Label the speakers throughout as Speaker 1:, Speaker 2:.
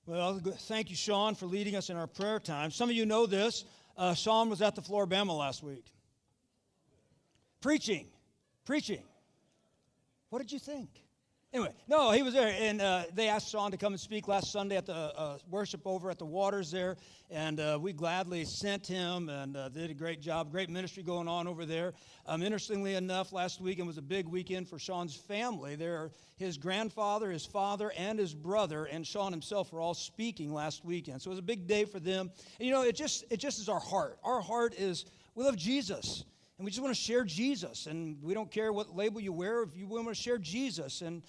Speaker 1: Well, thank you, Sean, for leading us in our prayer time. Some of you know this. Sean was at the Floribama last week. Preaching. What did you think? Anyway, no, he was there, and they asked Sean to come and speak last Sunday at the worship over at the Waters there, and we gladly sent him, and did a great job, great ministry going on over there. Interestingly enough, last weekend was a big weekend for Sean's family. His grandfather, his father, and his brother, and Sean himself were all speaking last weekend, so it was a big day for them. And it just is our heart. Our heart is, we love Jesus. And we just want to share Jesus, and we don't care what label you wear. If you want to share Jesus, and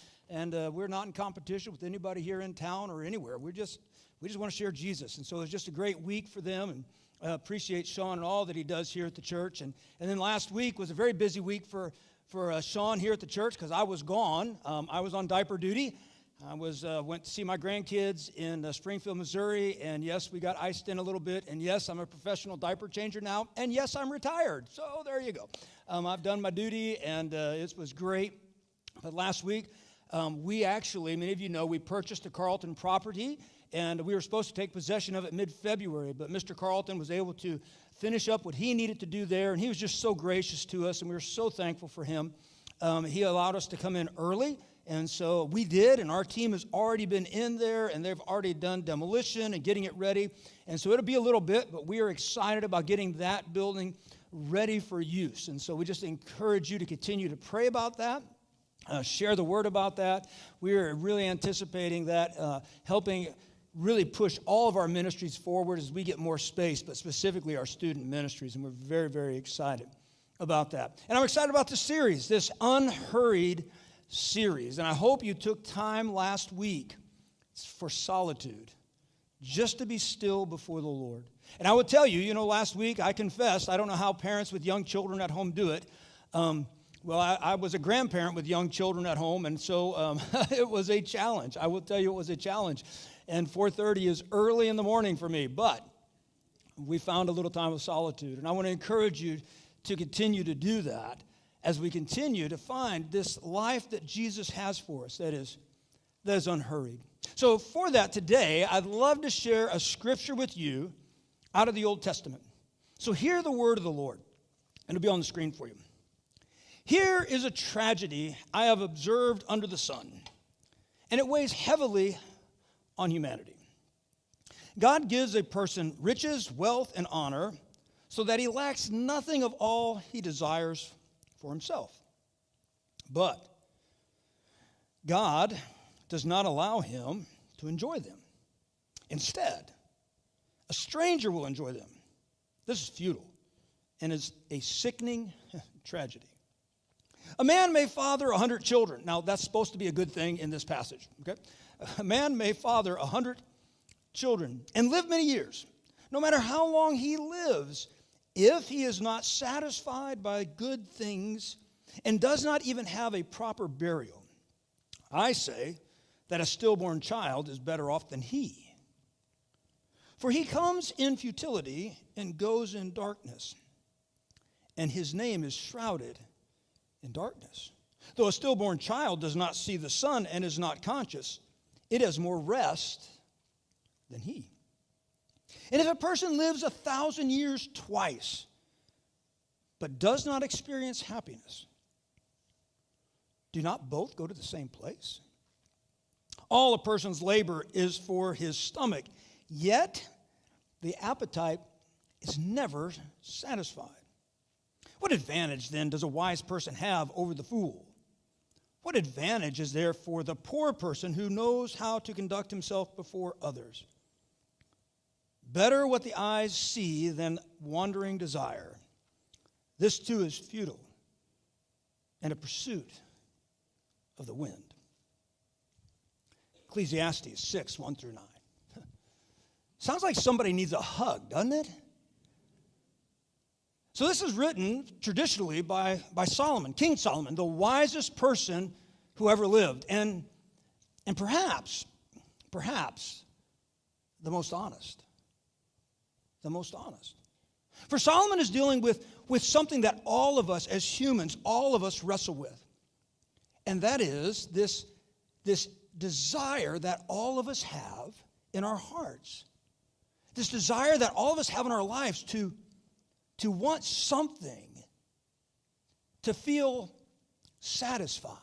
Speaker 1: we're not in competition with anybody here in town or anywhere. We just want to share Jesus, and so it was just a great week for them, and appreciate Sean and all that he does here at the church. And then last week was a very busy week for Sean here at the church because I was gone. I was on diaper duty. I went to see my grandkids in Springfield, Missouri, and yes, we got iced in a little bit, and yes, I'm a professional diaper changer now, and yes, I'm retired, so there you go. I've done my duty, and it was great. But last week, we actually, many of you know, we purchased a Carlton property, and we were supposed to take possession of it mid-February, but Mr. Carlton was able to finish up what he needed to do there, and he was just so gracious to us, and we were so thankful for him. He allowed us to come in early. And so we did, and our team has already been in there, and they've already done demolition and getting it ready. And so it'll be a little bit, but we are excited about getting that building ready for use. And so we just encourage you to continue to pray about that, share the word about that. We are really anticipating that helping really push all of our ministries forward as we get more space, but specifically our student ministries, and we're very, very excited about that. And I'm excited about this series, this Unhurried series, and I hope you took time last week for solitude, just to be still before the Lord. And I would tell you, last week I confessed, I don't know how parents with young children at home do it. I was a grandparent with young children at home, and so it was a challenge. I will tell you it was a challenge. And 4:30 is early in the morning for me, but we found a little time of solitude, and I want to encourage you to continue to do that as we continue to find this life that Jesus has for us that is unhurried. So for that today, I'd love to share a scripture with you out of the Old Testament. So hear the word of the Lord, and it'll be on the screen for you. Here is a tragedy I have observed under the sun, and it weighs heavily on humanity. God gives a person riches, wealth, and honor so that he lacks nothing of all he desires for himself. But God does not allow him to enjoy them. Instead, a stranger will enjoy them. This is futile and is a sickening tragedy. A man may father 100 children. Now, that's supposed to be a good thing in this passage, okay? A man may father 100 children and live many years. No matter how long he lives, if he is not satisfied by good things and does not even have a proper burial, I say that a stillborn child is better off than he. For he comes in futility and goes in darkness, and his name is shrouded in darkness. Though a stillborn child does not see the sun and is not conscious, it has more rest than he. And if a person lives 1,000 years twice, but does not experience happiness, do not both go to the same place? All a person's labor is for his stomach, yet the appetite is never satisfied. What advantage, then, does a wise person have over the fool? What advantage is there for the poor person who knows how to conduct himself before others? Better what the eyes see than wandering desire. This too is futile and a pursuit of the wind. Ecclesiastes 6, 1 through 9. Sounds like somebody needs a hug, doesn't it? So this is written traditionally by Solomon, King Solomon, the wisest person who ever lived, and perhaps the most honest. The most honest. For Solomon is dealing with something that all of us as humans, all of us wrestle with. And that is this desire that all of us have in our hearts. This desire that all of us have in our lives to want something, to feel satisfied.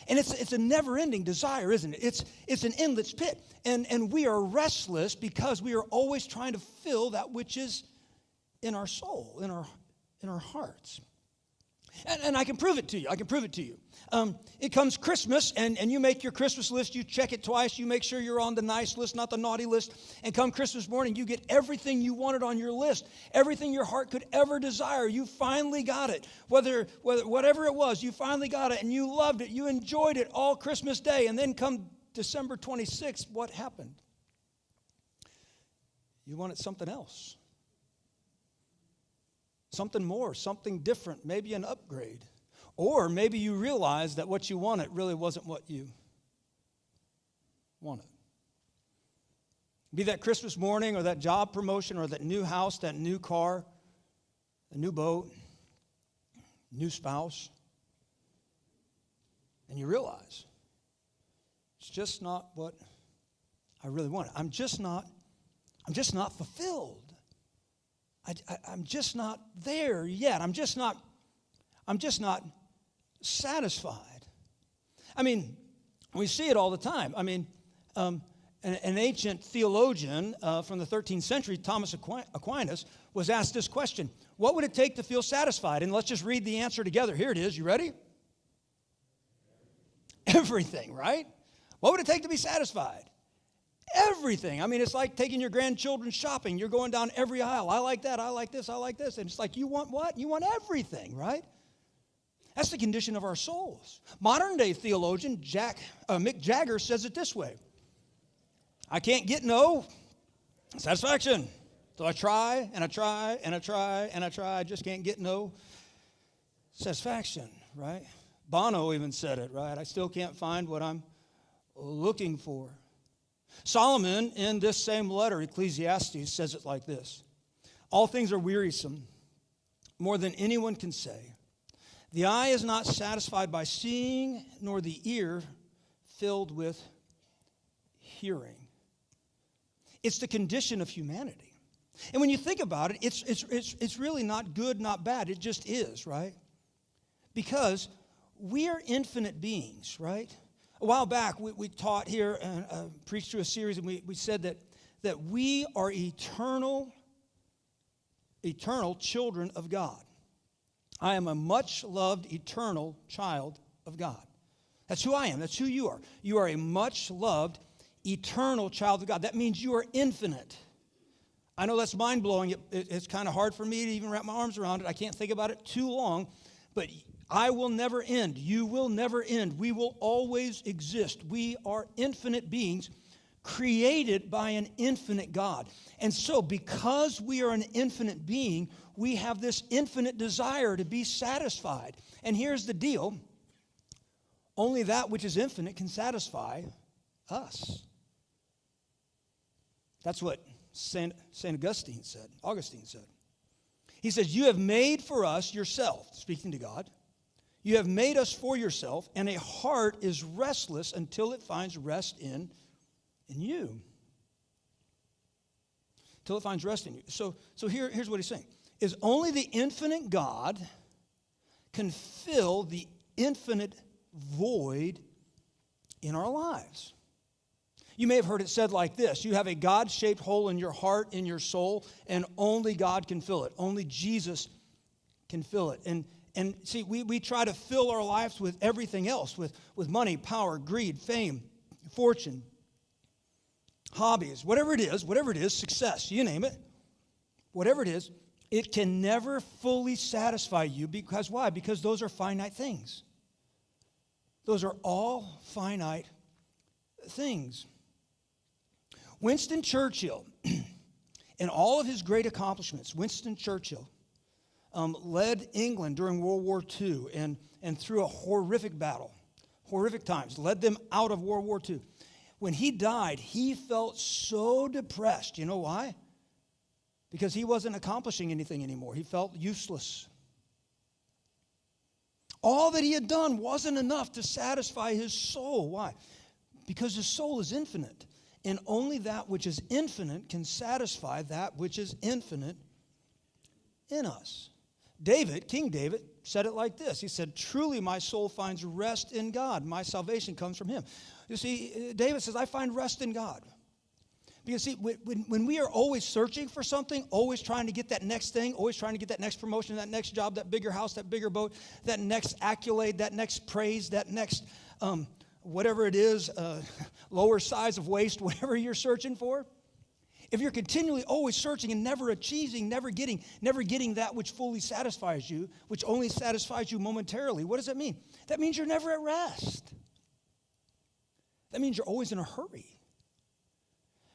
Speaker 1: And it's a never-ending desire, isn't it? It's an endless pit. And we are restless because we are always trying to fill that which is in our soul, in our hearts. And I can prove it to you. It comes Christmas, and you make your Christmas list. You check it twice. You make sure you're on the nice list, not the naughty list. And come Christmas morning, you get everything you wanted on your list, everything your heart could ever desire. You finally got it. Whatever it was, you finally got it, and you loved it. You enjoyed it all Christmas Day. And then come December 26th, what happened? You wanted something else. Something more, something different, maybe an upgrade. Or maybe you realized that what you wanted really wasn't what you wanted. Be that Christmas morning or that job promotion or that new house, that new car, a new boat, new spouse. And you realize it's just not what I really wanted. I'm just not fulfilled. I'm just not there yet. I'm just not satisfied. I mean, we see it all the time. I mean, an ancient theologian from the 13th century, Thomas Aquinas, was asked this question: what would it take to feel satisfied? And let's just read the answer together. Here it is. You ready? Everything, right? What would it take to be satisfied? Everything. I mean, it's like taking your grandchildren shopping. You're going down every aisle. I like that. I like this. I like this. And it's like, you want what? You want everything, right? That's the condition of our souls. Modern day theologian Mick Jagger says it this way: I can't get no satisfaction. So I try and I try and I try and I try. I just can't get no satisfaction, right? Bono even said it, right? I still can't find what I'm looking for. Solomon, in this same letter, Ecclesiastes, says it like this: all things are wearisome, more than anyone can say. The eye is not satisfied by seeing, nor the ear filled with hearing. It's the condition of humanity. And when you think about it, it's really not good, not bad. It just is, right? Because we are infinite beings, right? A while back, we taught here and preached through a series, and we said that we are eternal children of God. I am a much-loved, eternal child of God. That's who I am. That's who you are. You are a much-loved, eternal child of God. That means you are infinite. I know that's mind-blowing. It's kind of hard for me to even wrap my arms around it. I can't think about it too long, but I will never end. You will never end. We will always exist. We are infinite beings created by an infinite God. And so because we are an infinite being, we have this infinite desire to be satisfied. And here's the deal: only that which is infinite can satisfy us. That's what St. Augustine said. He says, you have made for us yourself, speaking to God, you have made us for yourself, and a heart is restless until it finds rest in you. Until it finds rest in you. So here's what he's saying, is only the infinite God can fill the infinite void in our lives. You may have heard it said like this: you have a God-shaped hole in your heart, in your soul, and only God can fill it. Only Jesus can fill it. And see, we try to fill our lives with everything else, with money, power, greed, fame, fortune, hobbies, whatever it is, success, you name it, whatever it is, it can never fully satisfy you. Because why? Because those are finite things. Those are all finite things. Winston Churchill, in all of his great accomplishments, Winston Churchill led England during World War II and through a horrific battle, horrific times, led them out of World War II. When he died, he felt so depressed. You know why? Because he wasn't accomplishing anything anymore. He felt useless. All that he had done wasn't enough to satisfy his soul. Why? Because his soul is infinite. And only that which is infinite can satisfy that which is infinite in us. David, King David, said it like this. He said, truly my soul finds rest in God. My salvation comes from him. You see, David says, I find rest in God. Because see, when we are always searching for something, always trying to get that next thing, always trying to get that next promotion, that next job, that bigger house, that bigger boat, that next accolade, that next praise, that next whatever it is, lower size of waist, whatever you're searching for. If you're continually always searching and never achieving, never getting that which fully satisfies you, which only satisfies you momentarily, what does that mean? That means you're never at rest. That means you're always in a hurry.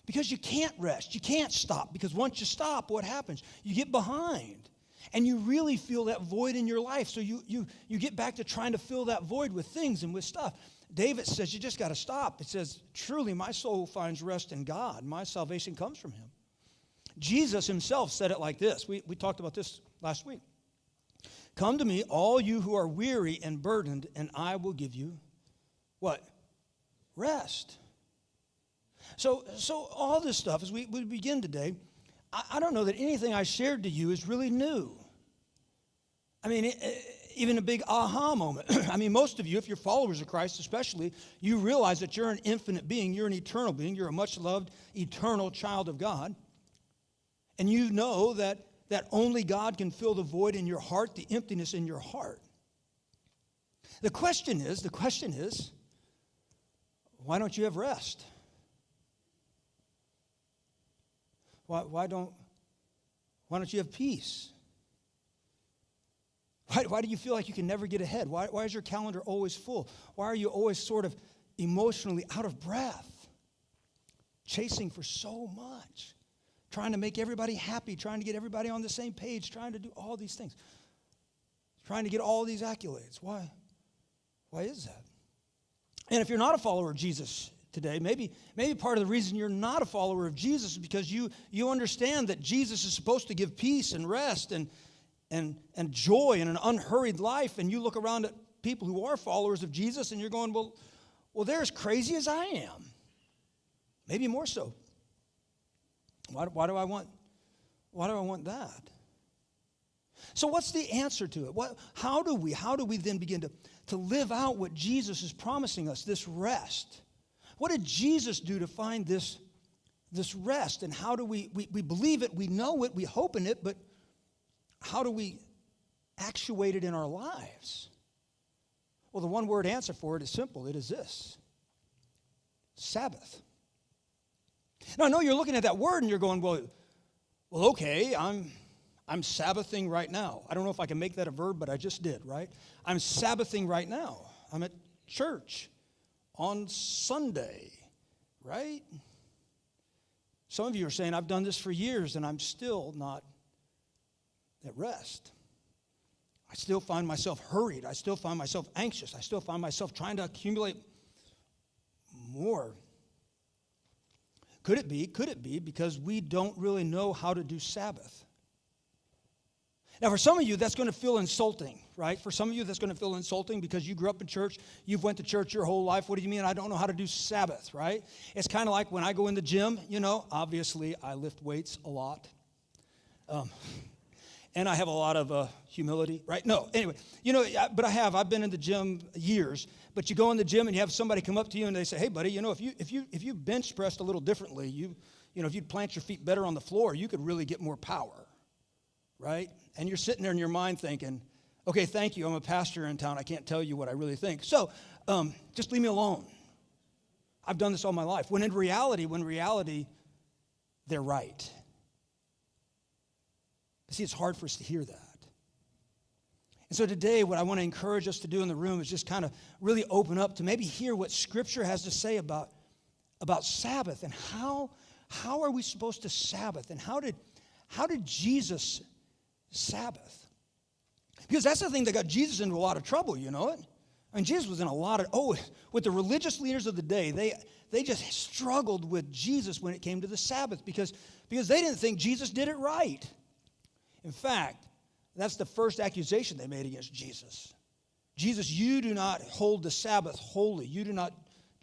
Speaker 1: Because you can't rest. You can't stop. Because once you stop, what happens? You get behind. And you really feel that void in your life. So you get back to trying to fill that void with things and with stuff. David says you just got to stop. It says, truly my soul finds rest in God. My salvation comes from him. Jesus himself said it like this. We talked about this last week. Come to me, all you who are weary and burdened, and I will give you what? Rest. So all this stuff, as we begin today, I don't know that anything I shared to you is really new. I mean, even a big aha moment. I mean, most of you, if you're followers of Christ especially, you realize that you're an infinite being. You're an eternal being. You're a much-loved, eternal child of God. And you know that only God can fill the void in your heart, the emptiness in your heart. The question is, why don't you have rest? Why don't you have peace? Why do you feel like you can never get ahead? Why is your calendar always full? Why are you always sort of emotionally out of breath? Chasing for so much. Trying to make everybody happy, trying to get everybody on the same page, trying to do all these things. Trying to get all these accolades. Why is that? And if you're not a follower of Jesus today, maybe part of the reason you're not a follower of Jesus is because you understand that Jesus is supposed to give peace and rest and joy in an unhurried life, and you look around at people who are followers of Jesus and you're going, well, they're as crazy as I am. Maybe more so. Why do I want that? So what's the answer to it? How do we then begin to live out what Jesus is promising us, this rest? What did Jesus do to find this rest? And how do we believe it, we know it, we hope in it, but how do we actuate it in our lives? Well, the one-word answer for it is simple. It is this: Sabbath. Now, I know you're looking at that word and you're going, well, okay, I'm Sabbathing right now. I don't know if I can make that a verb, but I just did, right? I'm Sabbathing right now. I'm at church on Sunday, right? Some of you are saying, I've done this for years and I'm still not at rest. I still find myself hurried. I still find myself anxious. I still find myself trying to accumulate more. Could it be because we don't really know how to do Sabbath? Now, for some of you, that's going to feel insulting, right? For some of you, that's going to feel insulting because you grew up in church, you've went to church your whole life. What do you mean I don't know how to do Sabbath, right? It's kind of like when I go in the gym, obviously I lift weights a lot. And I have a lot of humility, right? No, anyway, but I've been in the gym years. But you go in the gym and you have somebody come up to you and they say, hey, buddy, if you bench pressed a little differently, if you'd plant your feet better on the floor, you could really get more power, right? And you're sitting there in your mind thinking, okay, thank you, I'm a pastor in town, I can't tell you what I really think. So just leave me alone. I've done this all my life. When in reality, they're right. See, it's hard for us to hear that. And so today, what I want to encourage us to do in the room is just kind of really open up to maybe hear what Scripture has to say about Sabbath and how are we supposed to Sabbath and how did Jesus Sabbath? Because that's the thing that got Jesus into a lot of trouble, you know it? I mean, Jesus was in a lot of, with the religious leaders of the day, they just struggled with Jesus when it came to the Sabbath because they didn't think Jesus did it right. In fact, that's the first accusation they made against Jesus. Jesus, you do not hold the Sabbath holy. You do not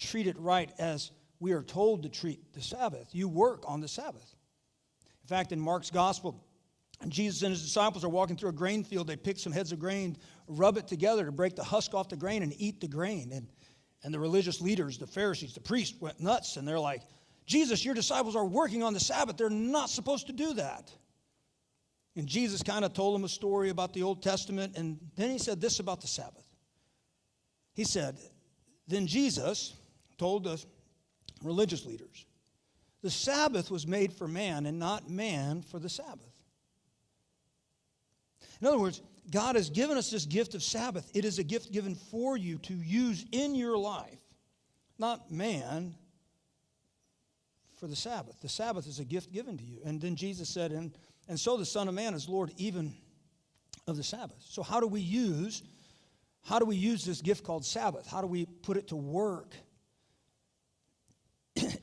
Speaker 1: treat it right as we are told to treat the Sabbath. You work on the Sabbath. In fact, in Mark's gospel, Jesus and his disciples are walking through a grain field. They pick some heads of grain, rub it together to break the husk off the grain and eat the grain. And the religious leaders, the Pharisees, the priests went nuts, and they're like, Jesus, your disciples are working on the Sabbath. They're not supposed to do that. And Jesus kind of told them a story about the Old Testament, and then he said this about the Sabbath. He said, then Jesus told the religious leaders, the Sabbath was made for man and not man for the Sabbath. In other words, God has given us this gift of Sabbath. It is a gift given for you to use in your life, not man for the Sabbath. The Sabbath is a gift given to you. And then Jesus said, and so the Son of Man is Lord even of the Sabbath. So how do we use this gift called Sabbath? How do we put it to work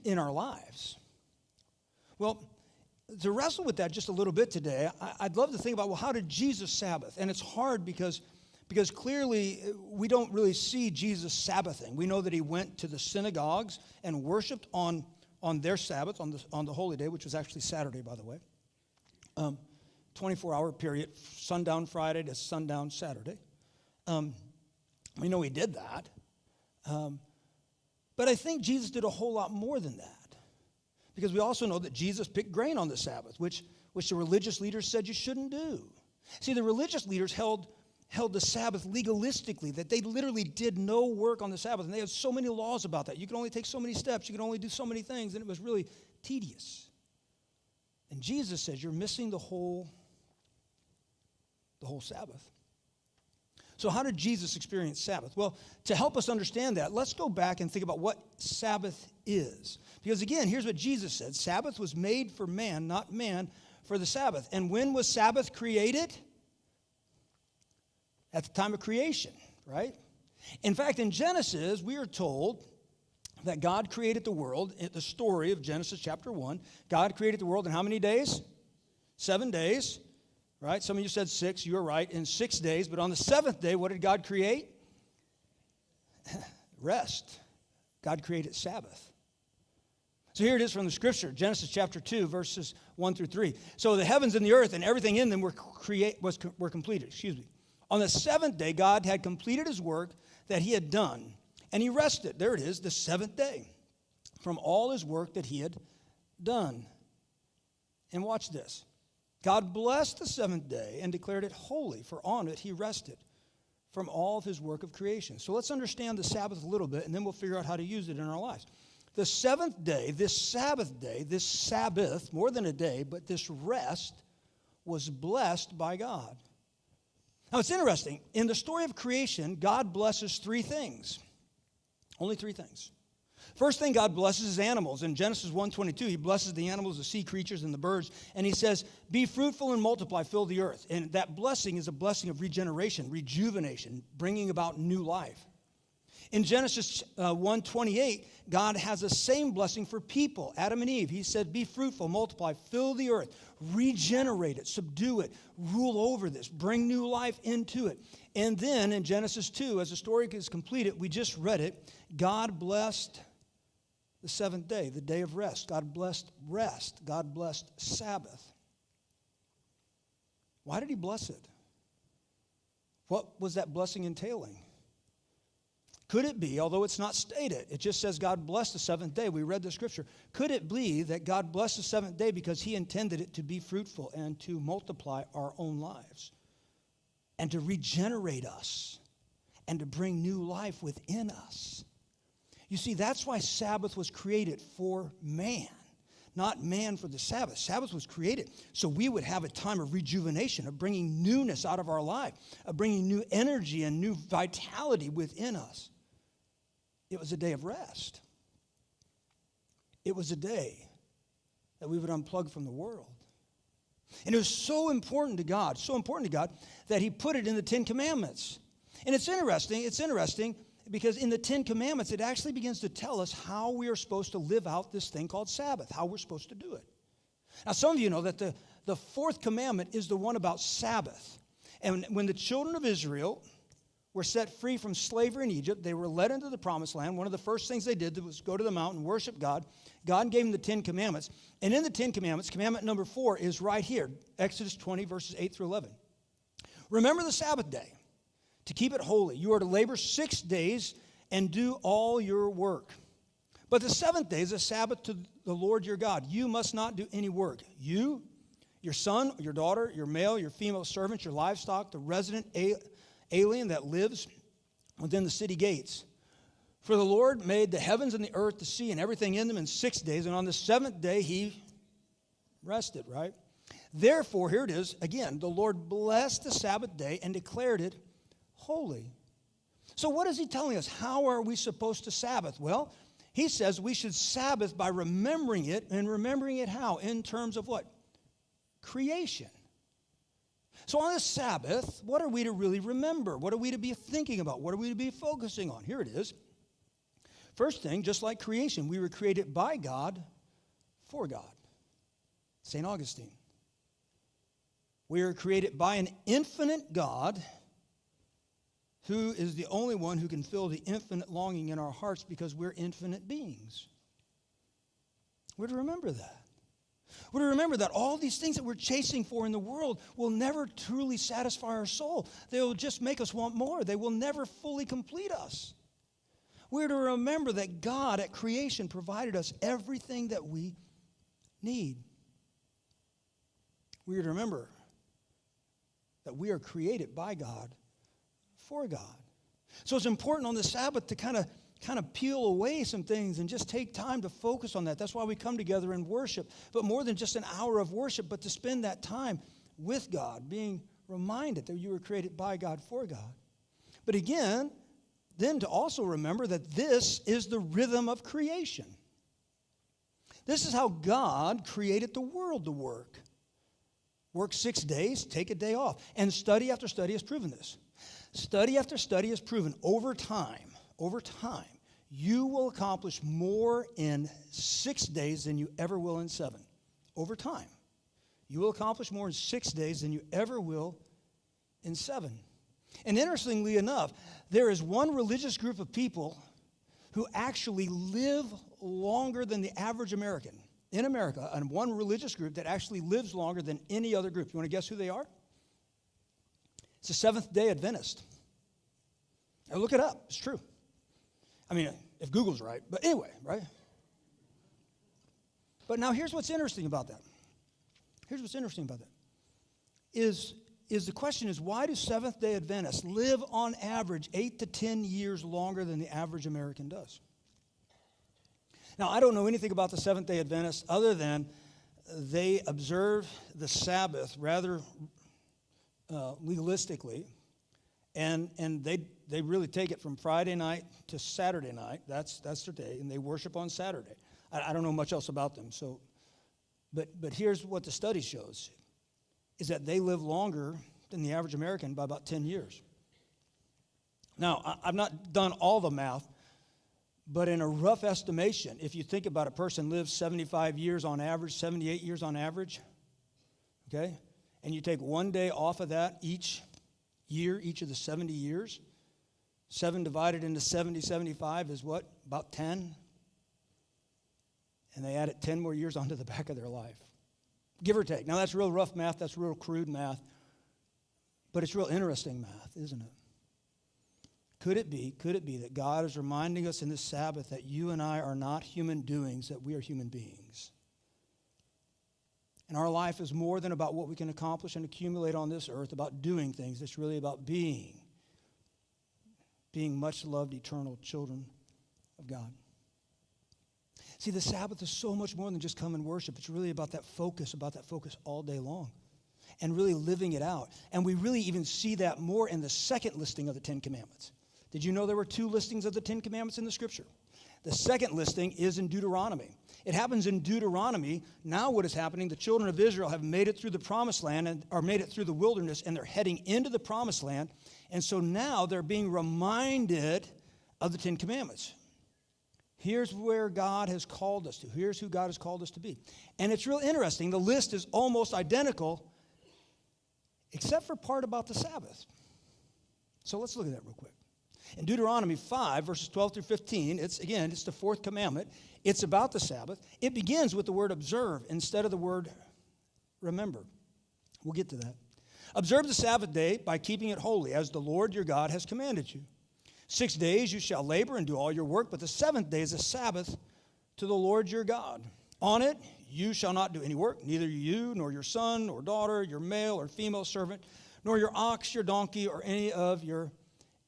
Speaker 1: in our lives? Well, to wrestle with that just a little bit today, I'd love to think about, well, how did Jesus Sabbath? And it's hard because clearly we don't really see Jesus Sabbathing. We know that he went to the synagogues and worshiped on their Sabbath, on the holy day, which was actually Saturday, by the way. 24-hour period, sundown Friday to sundown Saturday. We know he did that. But I think Jesus did a whole lot more than that. Because we also know that Jesus picked grain on the Sabbath, which the religious leaders said you shouldn't do. See, the religious leaders held the Sabbath legalistically, that they literally did no work on the Sabbath. And they had so many laws about that. You could only take so many steps. You could only do so many things. And it was really tedious. And Jesus says you're missing the whole Sabbath. So how did Jesus experience Sabbath? Well, to help us understand that, let's go back and think about what Sabbath is. Because again, here's what Jesus said. Sabbath was made for man, not man for the Sabbath. And when was Sabbath created? At the time of creation, right? In fact, in Genesis, we are told that God created the world. In the story of Genesis chapter 1, God created the world in how many days? 7 days. Right? Some of you said 6. You were right. In 6 days. But on the 7th day, what did God create? Rest. God created Sabbath. So here it is from the scripture. Genesis chapter 2, verses 1 through 3. So the heavens and the earth and everything in them were completed. On the 7th day, God had completed his work that he had done. And he rested. There it is, the 7th day. From all his work that he had done. And watch this. God blessed the 7th day and declared it holy, for on it he rested from all of his work of creation. So let's understand the Sabbath a little bit, and then we'll figure out how to use it in our lives. The 7th day, this Sabbath, more than a day, but this rest was blessed by God. Now it's interesting. In the story of creation, God blesses 3 things. Only 3 things. First thing God blesses is animals. In Genesis 1:22, he blesses the animals, the sea creatures, and the birds. And he says, be fruitful and multiply, fill the earth. And that blessing is a blessing of regeneration, rejuvenation, bringing about new life. In Genesis 1:28, God has the same blessing for people, Adam and Eve. He said, be fruitful, multiply, fill the earth, regenerate it, subdue it, rule over this, bring new life into it. And then in Genesis 2, as the story is completed, we just read it, God blessed the 7th day, the day of rest. God blessed rest. God blessed Sabbath. Why did he bless it? What was that blessing entailing? Could it be, although it's not stated, it just says God blessed the 7th day. We read the scripture. Could it be that God blessed the 7th day because he intended it to be fruitful and to multiply our own lives and to regenerate us and to bring new life within us? You see, that's why Sabbath was created for man, not man for the Sabbath. Sabbath was created so we would have a time of rejuvenation, of bringing newness out of our life, of bringing new energy and new vitality within us. It was a day of rest. It was a day that we would unplug from the world. And it was so important to God, that he put it in the 10 Commandments. And it's interesting, because in the 10 Commandments, it actually begins to tell us how we are supposed to live out this thing called Sabbath, how we're supposed to do it. Now, some of you know that the 4th commandment is the one about Sabbath. And when the children of Israel were set free from slavery in Egypt. They were led into the promised land. One of the first things they did was go to the mountain, worship God. God gave them the 10 commandments. And in the 10 commandments, commandment number 4 is right here, Exodus 20, verses 8 through 11. Remember the Sabbath day to keep it holy. You are to labor 6 days and do all your work. But the seventh day is a Sabbath to the Lord your God. You must not do any work. You, your son, your daughter, your male, your female servant, your livestock, the resident alien that lives within the city gates. For the Lord made the heavens and the earth, the sea, and everything in them in 6 days, and on the seventh day he rested, right? Therefore, here it is, again, the Lord blessed the Sabbath day and declared it holy. So what is he telling us? How are we supposed to Sabbath? Well, he says we should Sabbath by remembering it, and remembering it how? In terms of what? Creation. So on this Sabbath, what are we to really remember? What are we to be thinking about? What are we to be focusing on? Here it is. First thing, just like creation, we were created by God for God. St. Augustine. We are created by an infinite God who is the only one who can fill the infinite longing in our hearts because we're infinite beings. We're to remember that. We're to remember that all these things that we're chasing for in the world will never truly satisfy our soul. They will just make us want more. They will never fully complete us. We're to remember that God at creation provided us everything that we need. We're to remember that we are created by God for God. So it's important on the Sabbath to kind of peel away some things and just take time to focus on that. That's why we come together and worship. But more than just an hour of worship, but to spend that time with God, being reminded that you were created by God for God. But again, then to also remember that this is the rhythm of creation. This is how God created the world to work. Work 6 days, take a day off. And study after study has proven this. Study after study has proven over time, you will accomplish more in 6 days than you ever will in 7. Over time. You will accomplish more in 6 days than you ever will in 7. And interestingly enough, there is one religious group of people who actually live longer than the average American. In America, and one religious group that actually lives longer than any other group. You want to guess who they are? It's the Seventh-day Adventist. Now look it up. It's true. I mean, if Google's right. But anyway, right? But now here's what's interesting about that. Is the question is, why do Seventh-day Adventists live on average 8 to 10 years longer than the average American does? Now, I don't know anything about the Seventh-day Adventists other than they observe the Sabbath rather legalistically, and they really take it from Friday night to Saturday night. That's their day, and they worship on Saturday. I don't know much else about them. So, but here's what the study shows, is that they live longer than the average American by about 10 years. Now, I've not done all the math, but in a rough estimation, if you think about a person lives 75 years on average, 78 years on average, okay, and you take 1 day off of that each year, each of the 70 years, 7 divided into 70, 75 is what? About 10. And they added 10 more years onto the back of their life, give or take. Now, that's real rough math. That's real crude math. But it's real interesting math, isn't it? Could it be that God is reminding us in this Sabbath that you and I are not human doings, that we are human beings? And our life is more than about what we can accomplish and accumulate on this earth, about doing things. It's really about being much loved, eternal children of God. See, the Sabbath is so much more than just come and worship. It's really about that focus all day long and really living it out. And we really even see that more in the second listing of the 10 Commandments. Did you know there were 2 listings of the 10 Commandments in the Scripture? The second listing is in Deuteronomy. It happens in Deuteronomy. Now what is happening, the children of Israel have made it through the promised land, or made it through the wilderness, and they're heading into the promised land. And so now they're being reminded of the 10 Commandments. Here's where God has called us to. Here's who God has called us to be. And it's real interesting. The list is almost identical, except for part about the Sabbath. So let's look at that real quick. In Deuteronomy 5, verses 12 through 15, it's the fourth commandment. It's about the Sabbath. It begins with the word observe instead of the word remember. We'll get to that. Observe the Sabbath day by keeping it holy, as the Lord your God has commanded you. 6 days you shall labor and do all your work, but the seventh day is a Sabbath to the Lord your God. On it you shall not do any work, neither you, nor your son or daughter, your male or female servant, nor your ox, your donkey, or any of your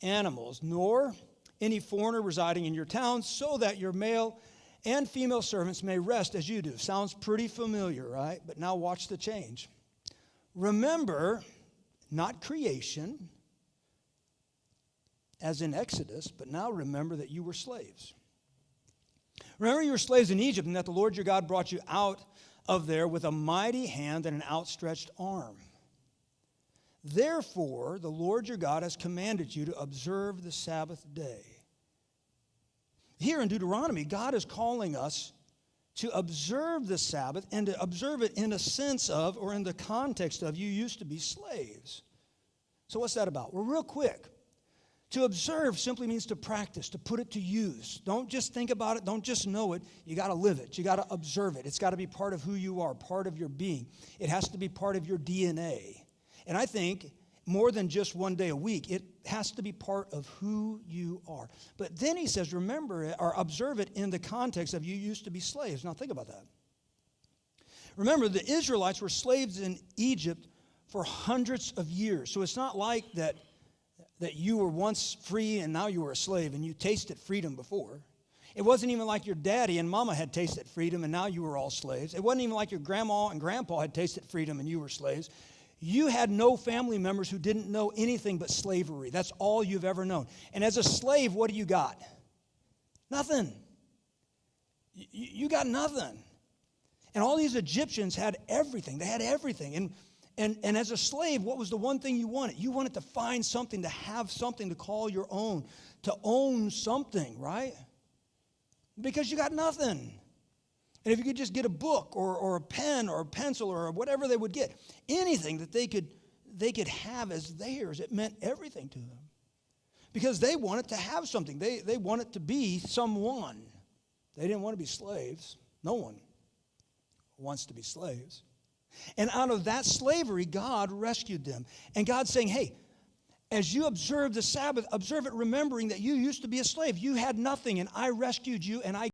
Speaker 1: animals, nor any foreigner residing in your towns, so that your male and female servants may rest as you do. Sounds pretty familiar, right? But now watch the change. Remember, not creation, as in Exodus, but now remember that you were slaves. Remember you were slaves in Egypt, and that the Lord your God brought you out of there with a mighty hand and an outstretched arm. Therefore, the Lord your God has commanded you to observe the Sabbath day. Here in Deuteronomy, God is calling us to observe the Sabbath and to observe it in a sense of, or in the context of, you used to be slaves. So what's that about? Well, real quick. To observe simply means to practice, to put it to use. Don't just think about it. Don't just know it. You got to live it. You got to observe it. It's got to be part of who you are, part of your being. It has to be part of your DNA. And I think more than just one day a week, it has to be part of who you are. But then he says, remember it or observe it in the context of you used to be slaves. Now think about that. Remember, the Israelites were slaves in Egypt for hundreds of years. So it's not like that you were once free and now you were a slave and you tasted freedom before. It wasn't even like your daddy and mama had tasted freedom and now you were all slaves. It wasn't even like your grandma and grandpa had tasted freedom and you were slaves. You had no family members who didn't know anything but slavery. That's all you've ever known. And as a slave, what do you got? Nothing. You got nothing. And all these Egyptians had everything. They had everything. And as a slave, what was the one thing you wanted? You wanted to find something, to have something to call your own, to own something, right? Because you got nothing. And if you could just get a book or a pen or a pencil or whatever they would get, anything that they could have as theirs, it meant everything to them. Because they wanted to have something. They wanted to be someone. They didn't want to be slaves. No one wants to be slaves. And out of that slavery, God rescued them. And God's saying, hey, as you observe the Sabbath, observe it remembering that you used to be a slave. You had nothing, and I rescued you, and I